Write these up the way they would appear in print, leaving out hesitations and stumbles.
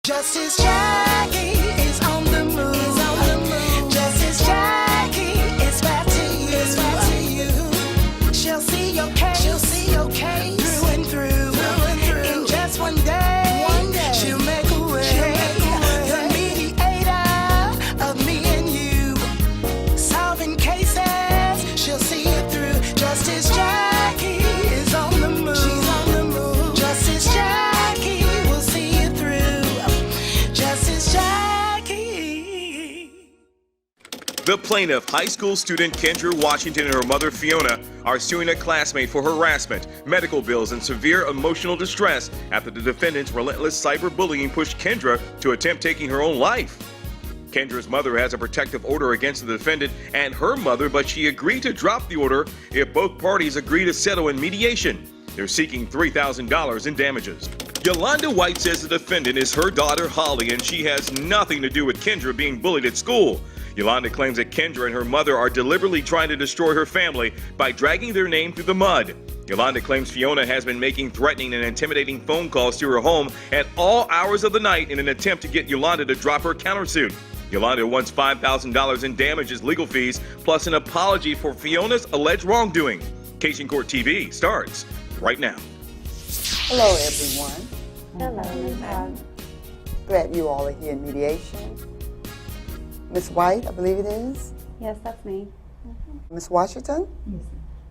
Justice Jackie is on the move. Justice Jackie is back to you. She'll see your case through and through. In just one day, she'll make a way. The mediator of me and you. Solving cases, she'll see it through. Justice Jackie is on the move. She's on the move. Justice Jackie will see it through. Justice Jackie. The plaintiff, high school student Kendra Washington, and her mother Fiona are suing a classmate for harassment, medical bills, and severe emotional distress after the defendant's relentless cyberbullying pushed Kendra to attempt taking her own life. Kendra's mother has a protective order against the defendant and her mother, but she agreed to drop the order if both parties agree to settle in mediation. They're seeking $3,000 in damages. Yolanda White says the defendant is her daughter Holly, and she has nothing to do with Kendra being bullied at school. Yolanda claims that Kendra and her mother are deliberately trying to destroy her family by dragging their name through the mud. Yolanda claims Fiona has been making threatening and intimidating phone calls to her home at all hours of the night in an attempt to get Yolanda to drop her countersuit. Yolanda wants $5,000 in damages, legal fees, plus an apology for Fiona's alleged wrongdoing. Cajun Court TV starts right now. Hello, everyone. Hello. Glad you all are here in mediation. Miss White, I believe it is. Yes, that's me. Miss Washington? Yes,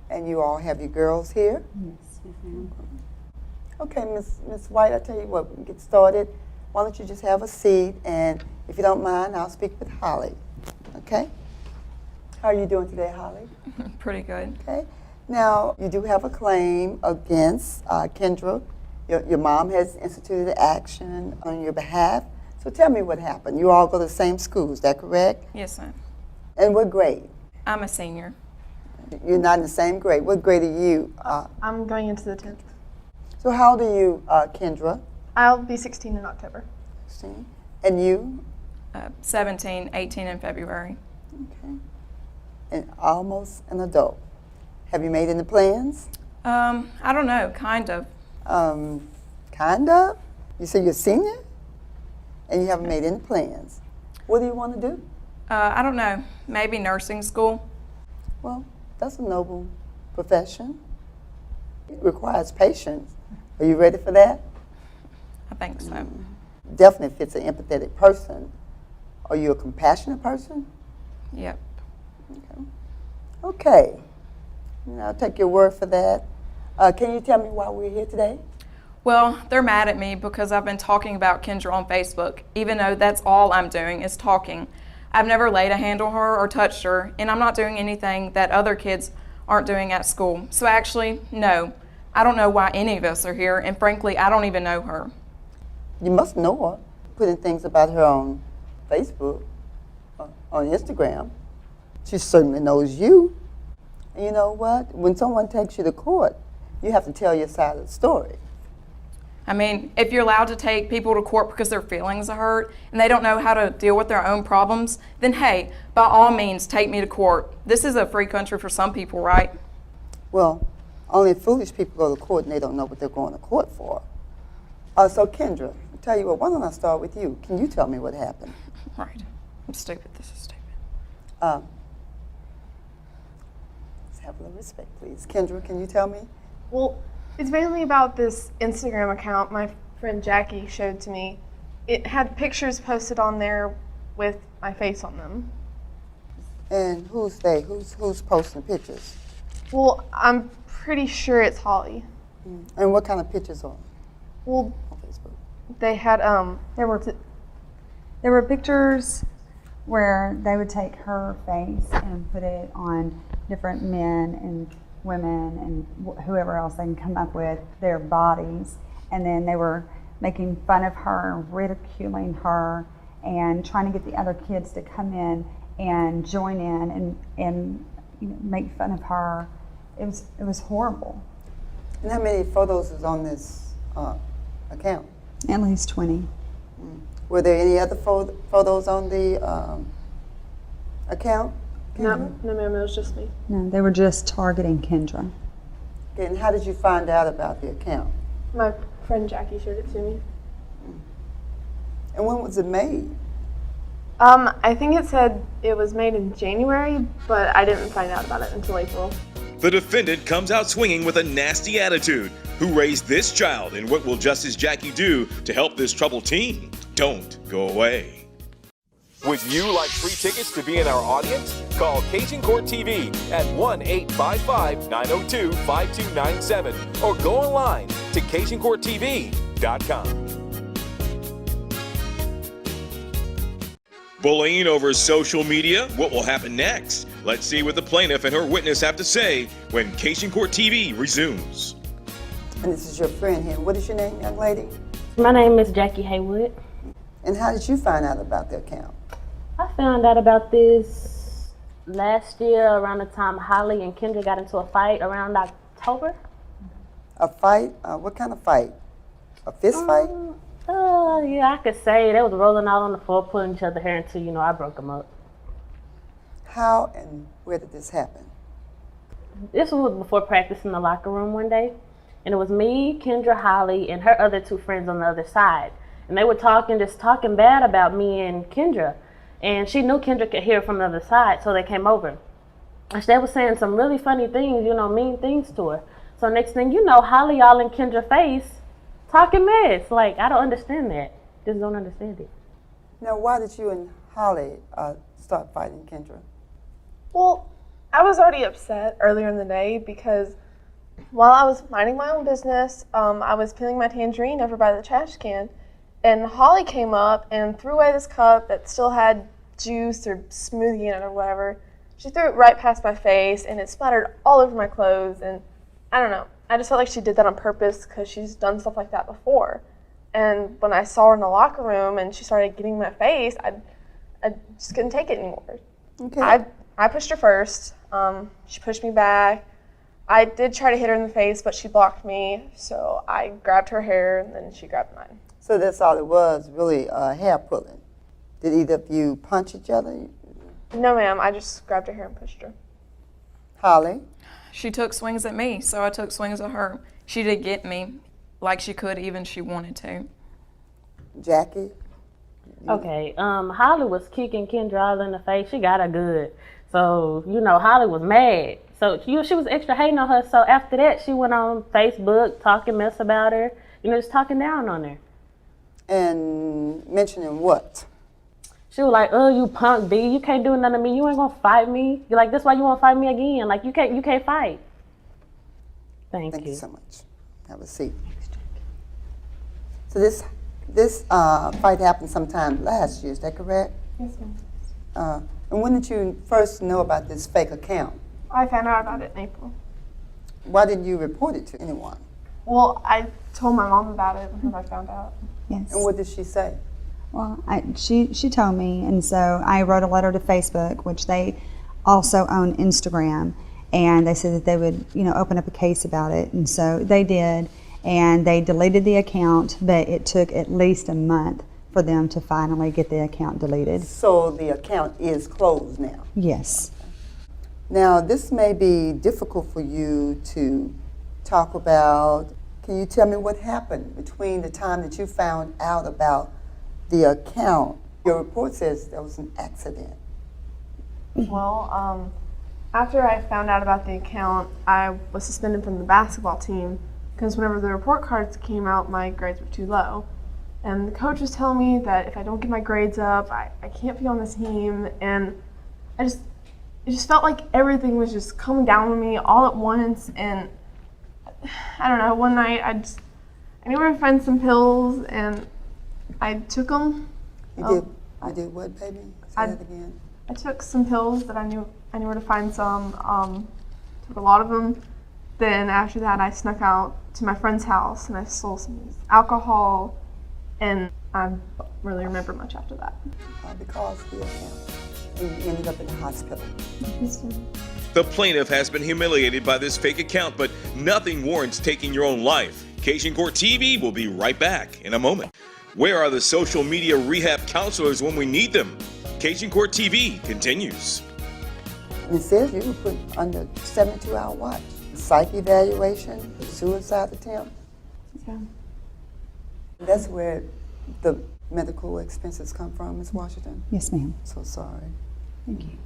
And you all have your girls here? yes, ma'am. Okay, Miss White, I tell you what, we can get started. Why don't you just have a seat, and if you don't mind, I'll speak with Holly. Okay? How are you doing today, Holly? Pretty good. Okay. Now, you do have a claim against Kendra. Your mom has instituted action on your behalf. So tell me what happened. You all go to the same school, is that correct? Yes, ma'am. And what grade? I'm a senior. You're not in the same grade. What grade are you? I'm going into the 10th. So how old are you, Kendra? I'll be 16 in October. 16. And you? 17, 18 in February. Okay. And almost an adult. Have you made any plans? I don't know, kind of. Kind of? You say you're a senior? And you haven't made any plans. What do you want to do? I don't know, maybe nursing school. Well, that's a noble profession. It requires patience. Are you ready for that? I think so. Definitely fits an empathetic person. Are you a compassionate person? Yep. Okay. I'll take your word for that. Can you tell me why we're here today? Well, they're mad at me because I've been talking about Kendra on Facebook, even though that's all I'm doing is talking. I've never laid a hand on her or touched her, and I'm not doing anything that other kids aren't doing at school. So actually, no, I don't know why any of us are here, and frankly, I don't even know her. You must know her, putting things about her on Facebook, on Instagram. She certainly knows you. And you know what? When someone takes you to court, you have to tell your side of the story. I mean, if you're allowed to take people to court because their feelings are hurt and they don't know how to deal with their own problems, then hey, by all means, take me to court. This is a free country for some people, right? Well, only foolish people go to court and they don't know what they're going to court for. So Kendra, I'll tell you what, why don't I start with you? Can you tell me what happened? Right. I'm stupid. This is stupid. Let's have a little respect, please. Kendra, can you tell me? Well, it's mainly about this Instagram account my friend Jackie showed to me. It had pictures posted on there with my face on them. And who's they? Who's posting pictures? Well, I'm pretty sure it's Holly. And what kind of pictures on Well, Facebook? they had There were pictures where they would take her face and put it on different men and women and whoever else they can come up with, their bodies, and then they were making fun of her and ridiculing her and trying to get the other kids to come in and join in and you know, make fun of her. It was horrible. And how many photos is on this account? At least 20. Were there any other photos on the account? no, ma'am, it was just me. No, they were just targeting Kendra. Okay, and how did you find out about the account? My friend Jackie showed it to me. And when was it made? I think it said it was made in January, but I didn't find out about it until April. The defendant comes out swinging with a nasty attitude. Who raised this child, and what will Justice Jackie do to help this troubled teen? Don't go away. Would you like free tickets to be in our audience? Call Cajun Court TV at 1-855-902-5297 or go online to CajunCourtTV.com. Bullying over social media? What will happen next? Let's see what the plaintiff and her witness have to say when Cajun Court TV resumes. And this is your friend here. What is your name, young lady? My name is Jackie Haywood. And how did you find out about the account? I found out about this last year around the time Holly and Kendra got into a fight around October. A fight? What kind of fight? A fist fight? Yeah, I could say they was rolling out on the floor, pulling each other hair until, I broke them up. How and where did this happen? This was before practice in the locker room one day. And it was me, Kendra, Holly, and her other two friends on the other side. And they were just talking bad about me and Kendra. And she knew Kendra could hear from the other side, so they came over. And they were saying some really funny things, mean things to her. So next thing you know, Holly all in Kendra's face, talking mess. Like, I don't understand that. Just don't understand it. Now, why did you and Holly start fighting Kendra? Well, I was already upset earlier in the day because while I was minding my own business, I was peeling my tangerine over by the trash can, and Holly came up and threw away this cup that still had juice or smoothie in it or whatever. She threw it right past my face, and it splattered all over my clothes, and I don't know. I just felt like she did that on purpose because she's done stuff like that before. And when I saw her in the locker room and she started getting in my face, I just couldn't take it anymore. Okay. I pushed her first. She pushed me back. I did try to hit her in the face, but she blocked me. So I grabbed her hair, and then she grabbed mine. So that's all it was, really, hair pulling. Did either of you punch each other? No, ma'am. I just grabbed her hair and pushed her. Holly? She took swings at me, so I took swings at her. She did get me like she could, even she wanted to. Jackie? Okay, Holly was kicking Kendra all in the face. She got her good. So, Holly was mad. So she was extra hating on her. So after that, she went on Facebook talking mess about her, just talking down on her. And mentioning what? She was like, "Oh, you punk B, you can't do nothing to me. You ain't gonna fight me. You're like, that's why you wanna fight me again. Like, you can't fight." Thank you. Thank you so much. Have a seat. So this fight happened sometime last year, is that correct? Yes, ma'am. And when did you first know about this fake account? I found out about it in April. Why didn't you report it to anyone? Well, I told my mom about it when I found out. Yes. And what did she say? Well, she told me, and so I wrote a letter to Facebook, which they also own Instagram, and they said that they would, open up a case about it, and so they did, and they deleted the account, but it took at least a month for them to finally get the account deleted. So the account is closed now? Yes. Now, this may be difficult for you to talk about. Can you tell me what happened between the time that you found out about the account? Your report says there was an accident. Well, after I found out about the account, I was suspended from the basketball team because whenever the report cards came out, my grades were too low. And the coach was telling me that if I don't get my grades up, I can't be on the team. And it just felt like everything was just coming down on me all at once. And I don't know, one night I knew where to find some pills, and I took them. You did what, baby? Say that again. I took some pills that I knew where to find some. Took a lot of them. Then after that, I snuck out to my friend's house and I stole some alcohol, and I don't really remember much after that. Because of the account. And you ended up in the hospital. The plaintiff has been humiliated by this fake account, but nothing warrants taking your own life. Cajun Court TV will be right back in a moment. Where are the social media rehab counselors when we need them? Cajun Court TV continues. And it says you were put under 72-hour watch. Psych evaluation, suicide attempt. Yeah. That's where the medical expenses come from, Ms. Washington? Yes, ma'am. So sorry. Thank you.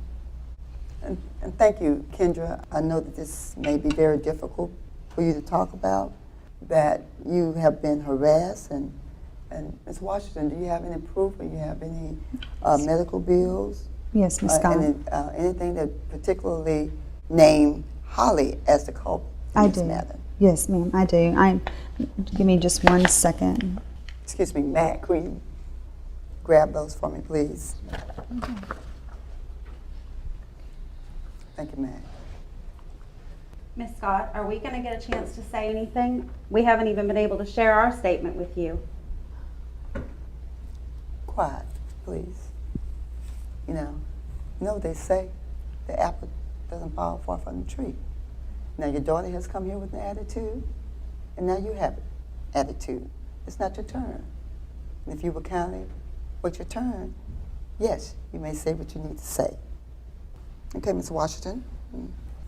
And thank you, Kendra. I know that this may be very difficult for you to talk about, that you have been harassed. And Ms. Washington, do you have any proof, or you have any medical bills? Yes, Ms. Scott. Anything that particularly name Holly as the culprit in I this do. matter? Yes, ma'am, I do. Give me just 1 second. Excuse me, Matt, could you grab those for me, please? Thank you, Matt. Ms. Scott, are we going to get a chance to say anything? We haven't even been able to share our statement with you. Quiet, please. You know what they say, the apple doesn't fall far from the tree. Now your daughter has come here with an attitude, and now you have an attitude. It's not your turn. And if you were counting what's your turn, yes, you may say what you need to say. Okay, Ms. Washington.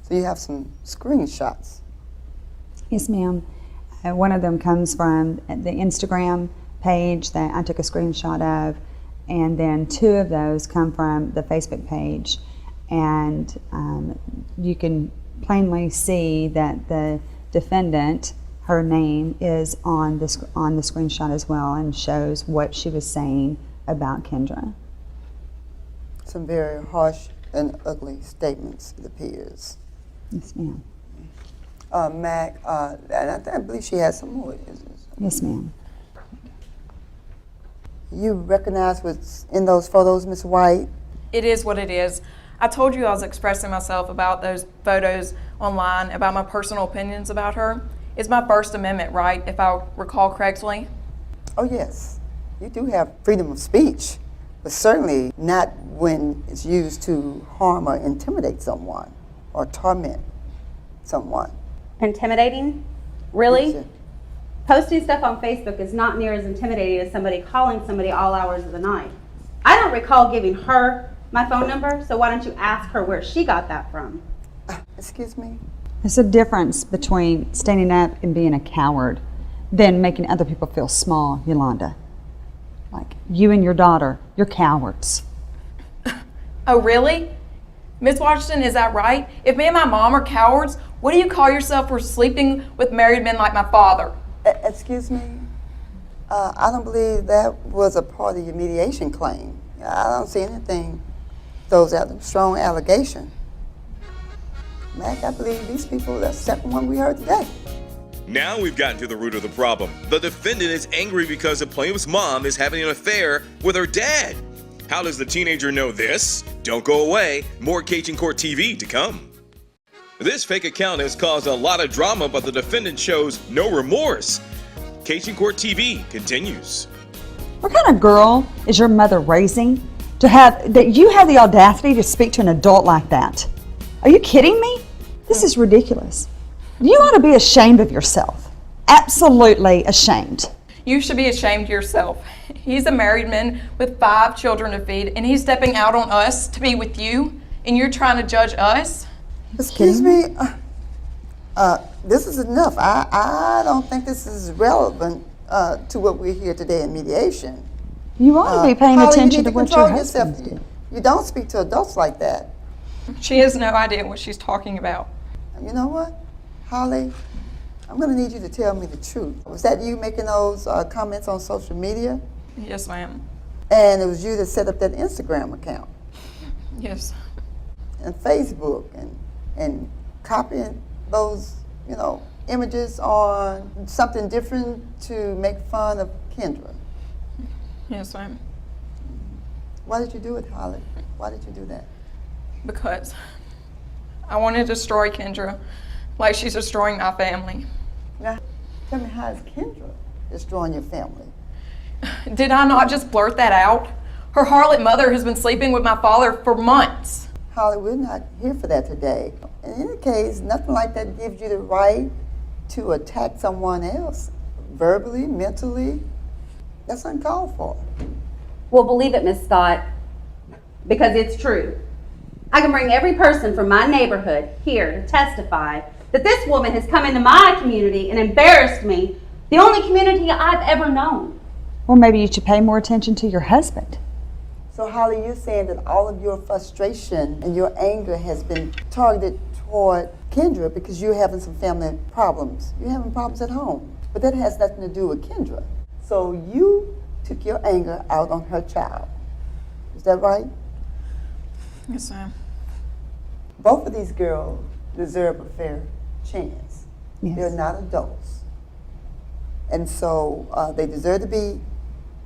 So you have some screenshots. Yes, ma'am. One of them comes from the Instagram page that I took a screenshot of, and then 2 of those come from the Facebook page. And you can plainly see that the defendant, her name is on the screenshot as well, and shows what she was saying about Kendra. Some very harsh and ugly statements, it appears. Yes, ma'am. Mac, and I believe she has some more. Yes, ma'am. You recognize what's in those photos, Ms. White? It is what it is. I told you I was expressing myself about those photos online, about my personal opinions about her. It's my First Amendment right, if I recall correctly. Oh, yes. You do have freedom of speech, but certainly not when it's used to harm or intimidate someone or torment someone. Intimidating? Really? Yes, Posting stuff on Facebook is not near as intimidating as somebody calling somebody all hours of the night. I don't recall giving her my phone number, so why don't you ask her where she got that from? Excuse me? There's a difference between standing up and being a coward than making other people feel small, Yolanda. Like you and your daughter, you're cowards. Oh, really? Miss Washington, is that right? If me and my mom are cowards, what do you call yourself for sleeping with married men like my father? Excuse me? I don't believe that was a part of your mediation claim. I don't see anything, those strong allegation. Mac, I believe these people, that's the second one we heard today. Now we've gotten to the root of the problem. The defendant is angry because the plaintiff's mom is having an affair with her dad. How does the teenager know this? Don't go away. More Cajun Court TV to come. This fake account has caused a lot of drama, but the defendant shows no remorse. Cajun Court TV continues. What kind of girl is your mother raising that you have the audacity to speak to an adult like that? Are you kidding me? This is ridiculous. You ought to be ashamed of yourself. Absolutely ashamed. You should be ashamed of yourself. He's a married man with 5 children to feed, and he's stepping out on us to be with you, and you're trying to judge us? Excuse me? This is enough. I don't think this is relevant to what we're here today in mediation. You ought to be paying Holly, attention you to need what control your yourself. husband's doing. You don't speak to adults like that. She has no idea what she's talking about. You know what, Holly? I'm going to need you to tell me the truth. Was that you making those comments on social media? Yes, ma'am. And it was you that set up that Instagram account Yes. and Facebook and copying those, images on something different to make fun of Kendra. Yes, ma'am. Why did you do it, Holly? Why did you do that? Because I want to destroy Kendra like she's destroying my family. Now, tell me, how is Kendra destroying your family? Did I not just blurt that out? Her harlot mother has been sleeping with my father for months. Holly, we're not here for that today. In any case, nothing like that gives you the right to attack someone else, verbally, mentally. That's uncalled for. Well, believe it, Miss Scott, because it's true. I can bring every person from my neighborhood here to testify that this woman has come into my community and embarrassed me, the only community I've ever known. Well, maybe you should pay more attention to your husband. So Holly, you're saying that all of your frustration and your anger has been targeted toward Kendra because you're having some family problems. You're having problems at home. But that has nothing to do with Kendra. So you took your anger out on her child. Is that right? Yes, ma'am. Both of these girls deserve a fair chance. Yes. They're not adults. And so they deserve to be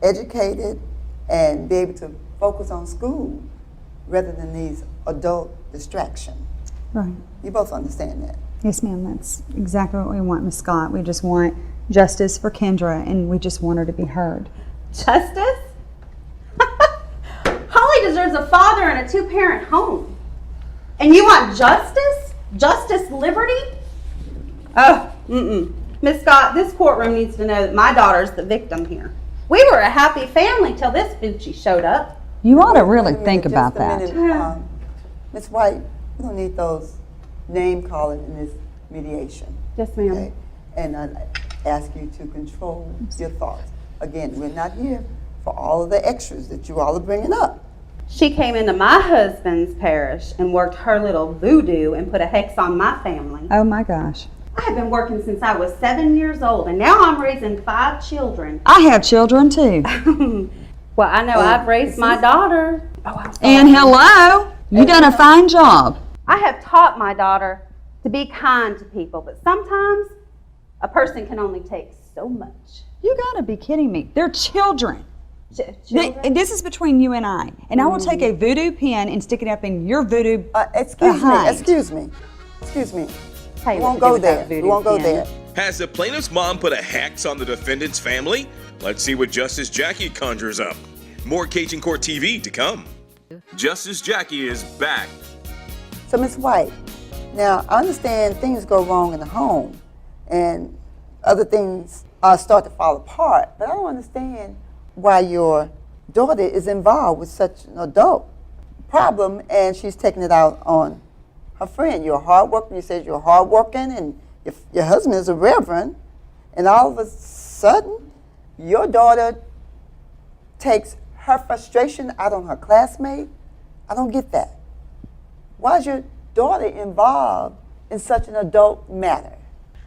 educated and be able to focus on school rather than these adult distractions. Right. You both understand that? Yes, ma'am. That's exactly what we want, Miss Scott. We just want justice for Kendra, and we just want her to be heard. Justice? Holly deserves a father and a two-parent home. And you want justice? Justice, liberty? Oh, Miss Scott, this courtroom needs to know that my daughter's the victim here. We were a happy family till this Bucci showed up. You ought to really Wait a minute, think just about a that. minute. Ms. White, we don't need those name calling in this mediation. Yes, ma'am. Okay? And I ask you to control your thoughts. Again, we're not here for all of the extras that you all are bringing up. She came into my husband's parish and worked her little voodoo and put a hex on my family. Oh my gosh. I have been working since I was 7 years old, and now I'm raising 5 children. I have children too. Well, I know I've raised my daughter. Oh, I'm sorry. And hello, you done a fine job. I have taught my daughter to be kind to people, but sometimes a person can only take so much. You gotta be kidding me. They're children. Children? This is between you and I. And I will take a voodoo pin and stick it up in your voodoo behind. Excuse me. Tell you We what won't to do go with that there. We voodoo won't go pin. there. Has the plaintiff's mom put a hex on the defendant's family? Let's see what Justice Jackie conjures up. More Cajun Court TV to come. Justice Jackie is back. So, Ms. White, now I understand things go wrong in the home and other things start to fall apart, but I don't understand why your daughter is involved with such an adult problem and she's taking it out on her friend. You're hardworking, you said you're hardworking, and your husband is a reverend, and all of a sudden, your daughter takes her frustration out on her classmate. I don't get that. Why is your daughter involved in such an adult matter?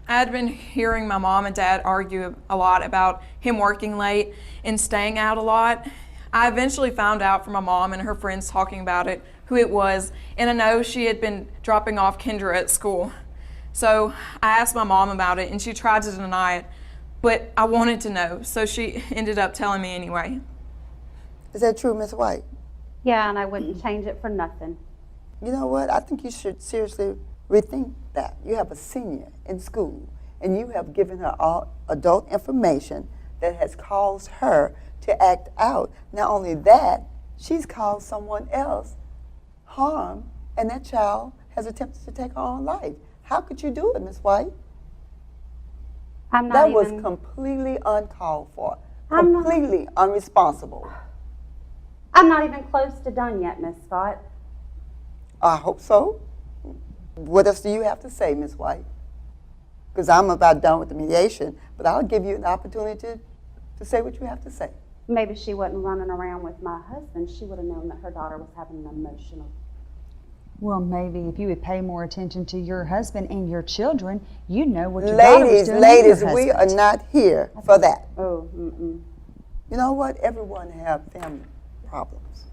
I had been hearing my mom and dad argue a lot about him working late and staying out a lot. I eventually found out from my mom and her friends talking about it who it was, and I know she had been dropping off Kendra at school. So I asked my mom about it, and she tried to deny it, but I wanted to know, so she ended up telling me anyway. Is that true, Ms. White? Yeah, and I wouldn't change it for nothing. You know what? I think you should seriously rethink that. You have a senior in school, and you have given her all adult information that has caused her to act out. Not only that, she's caused someone else harm, and that child has attempted to take her own life. How could you do it, Ms. White? I'm not That even... was completely uncalled for, I'm not- completely unresponsible. I'm not even close to done yet, Miss Scott. I hope so. What else do you have to say, Ms. White? Because I'm about done with the mediation, but I'll give you an opportunity to say what you have to say. Maybe she wasn't running around with my husband. She would have known that her daughter was having an emotional... Well, maybe if you would pay more attention to your husband and your children, you'd know what your daughter was doing. Ladies, we are not here for that. Oh, You know what? Everyone have family problems.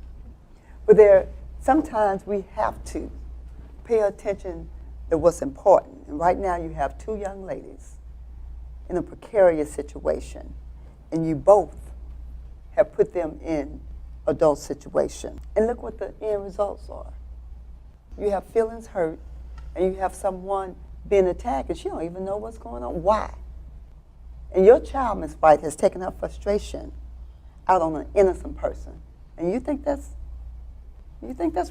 But sometimes we have to pay attention to what's important. And right now you have 2 young ladies in a precarious situation, and you both have put them in adult situation. And look what the end results are. You have feelings hurt, and you have someone being attacked, and she don't even know what's going on. Why? And your child, Ms. White, has taken her frustration out on an innocent person. And you think that's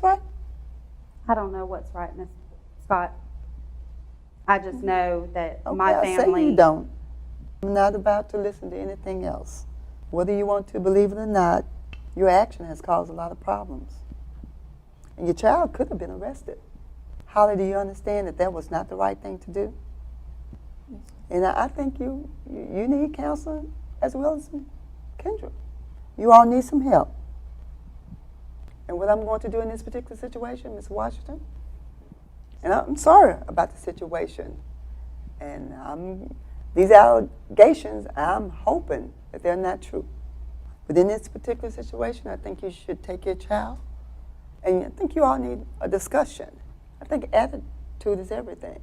right? I don't know what's right, Miss Scott. I just know that Okay, my I say family... you don't. I'm not about to listen to anything else. Whether you want to believe it or not, your action has caused a lot of problems. And your child could have been arrested. Holly, do you understand that that was not the right thing to do? And I think you need counseling as well as some Kendra, you all need some help. And what I'm going to do in this particular situation, Ms. Washington, and I'm sorry about the situation. And these allegations, I'm hoping that they're not true. But in this particular situation, I think you should take your child, and I think you all need a discussion. I think attitude is everything.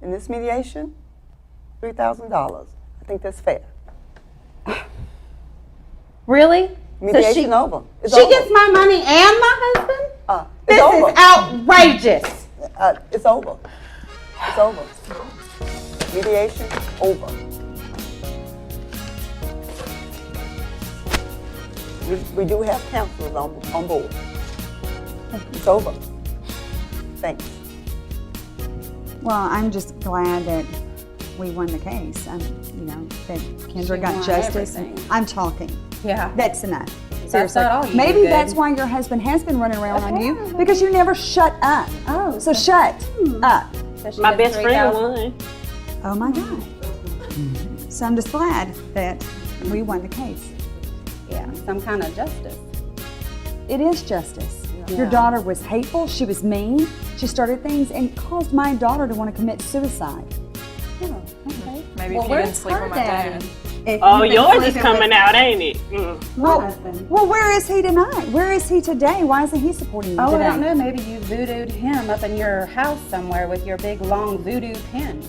In this mediation, $3,000. I think that's fair. Really? Mediation over. It's She over. gets my money and my husband? It's This over. is outrageous. It's over. It's over. Mediation over. We do have counselors on board. It's over. Thanks. Well, I'm just glad that we won the case. You know, that Kendra She got won justice. everything. I'm talking. Yeah. That's enough. That's Seriously. not all you Maybe do good. that's why your husband has been running around on you, because you never shut up. Oh. So shut up. So she My gets best friend 3,000. won. Oh my God. So I'm just glad that we won the case. Yeah, some kind of justice. It is justice. Your Yeah. daughter was hateful. She was mean. She started things and caused my daughter to want to commit suicide. Oh, okay. Maybe Well, if you didn't where's sleep her with my daddy? dad. Oh, yours is coming out, ain't it? My husband. Well, where is he tonight? Where is he today? Why isn't he supporting you Oh, today? I don't know. Maybe you voodooed him up in your house somewhere with your big long voodoo pin.